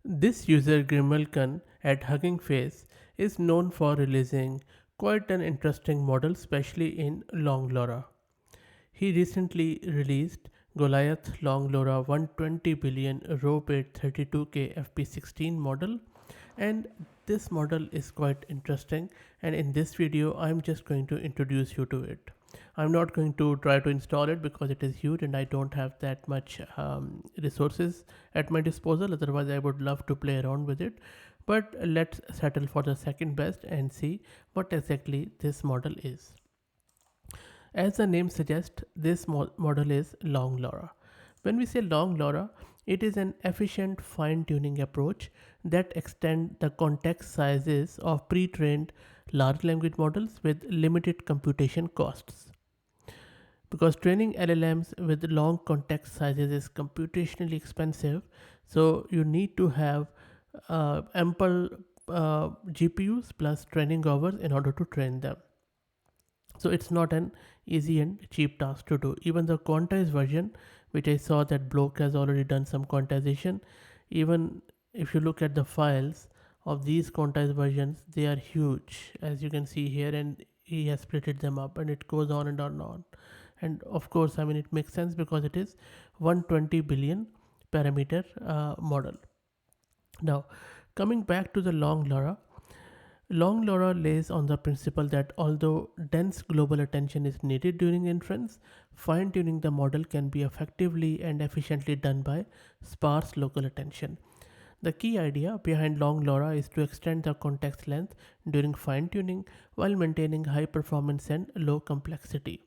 This user Grimalkin at Hugging Face is known for releasing quite an interesting model, especially in longLORA. He recently released Goliath longLORA 120 billion Rpe8 32K fp16 model, and this model is quite interesting, and in this video I'm just going to introduce you to it. I'm not going to try to install it because it is huge and I don't have that much resources at my disposal. Otherwise I would love to play around with it, but let's settle for the second best and see what exactly this model is. As the name suggests, this model is longLORA. When we say longLORA, it is an efficient fine-tuning approach that extends the context sizes of pre-trained large language models with limited computation costs. Because training LLMs with long context sizes is computationally expensive, so you need to have ample GPUs plus training hours in order to train them. So it's not an easy and cheap task to do. Even the quantized version, which I saw that Block has already done some quantization, even if you look at the files of these quantized versions, they are huge, as you can see here, and he has splitted them up, and it goes on and on and on. And of course, I mean, it makes sense because it is 120 billion parameter model. Now, coming back to the longLORA, longLORA lays on the principle that although dense global attention is needed during inference, fine-tuning the model can be effectively and efficiently done by sparse local attention. The key idea behind longLORA is to extend the context length during fine-tuning while maintaining high performance and low complexity.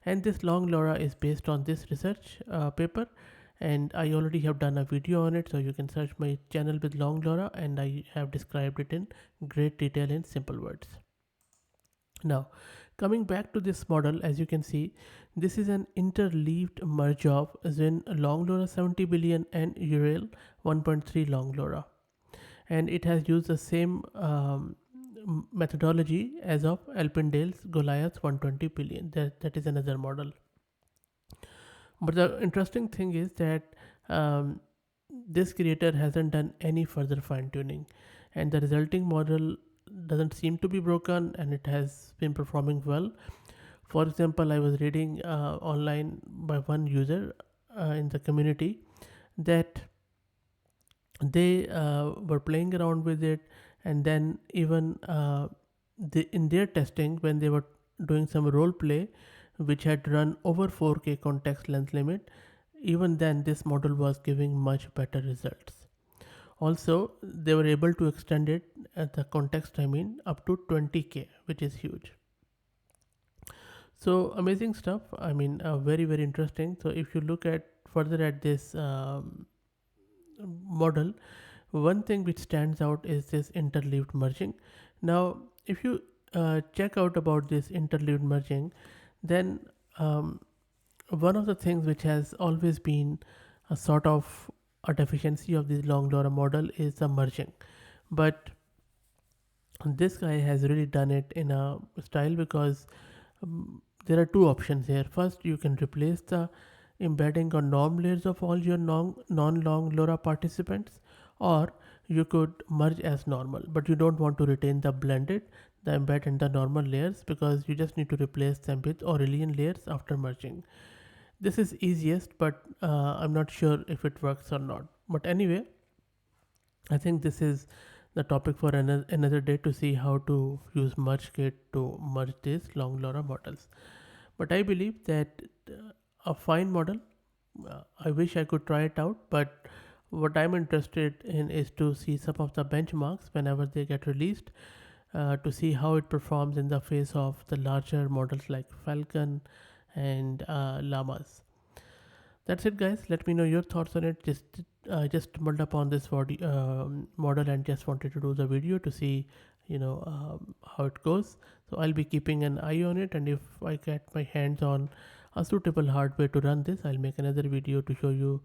And this longLORA is based on this research paper, and I already have done a video on it, so you can search my channel with longLORA, and I have described it in great detail in simple words. Now, coming back to this model, as you can see, this is an interleaved merge of Zin longLORA 70 billion and Ural 1.3 longLORA, and it has used the same methodology as of alpindale's Goliath 120 billion. That is another model. But the interesting thing is that this creator hasn't done any further fine tuning, and the resulting model doesn't seem to be broken and it has been performing well. For example, I was reading online by one user in the community that they were playing around with it, and then even in their testing, when they were doing some role play which had run over 4K context length limit, even then this model was giving much better results. Also, they were able to extend it at the context up to 20K, which is huge. So amazing stuff. I mean, very interesting. So if you look at further at this model, one thing which stands out is this interleaved merging. Now, if you check out about this interleaved merging, then one of the things which has always been a sort of a deficiency of this longLORA model is the merging, but this guy has really done it in a style because there are two options here. First, you can replace the embedding or norm layers of all your non-longLORA participants, or you could merge as normal, but you don't want to retain the blended, the embed and the normal layers, because you just need to replace them with Aurelian layers after merging. This is easiest, but I'm not sure if it works or not. But anyway, I think this is the topic for another day, to see how to use merge-kit to merge these longLORA models. But I believe that a fine model, I wish I could try it out, but what I'm interested in is to see some of the benchmarks whenever they get released, to see how it performs in the face of the larger models like Falcon and Llamas. That's it, guys. Let me know your thoughts on it. Just stumbled upon this model and just wanted to do the video to see how it goes. So I'll be keeping an eye on it, and if I get my hands on a suitable hardware to run this, I'll make another video to show you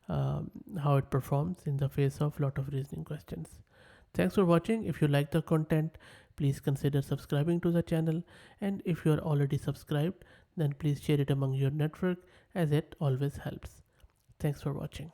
how it performs in the face of lot of reasoning questions. Thanks for watching. If you like the content, please consider subscribing to the channel, and if you are already subscribed, then please share it among your network, as it always helps. Thanks for watching.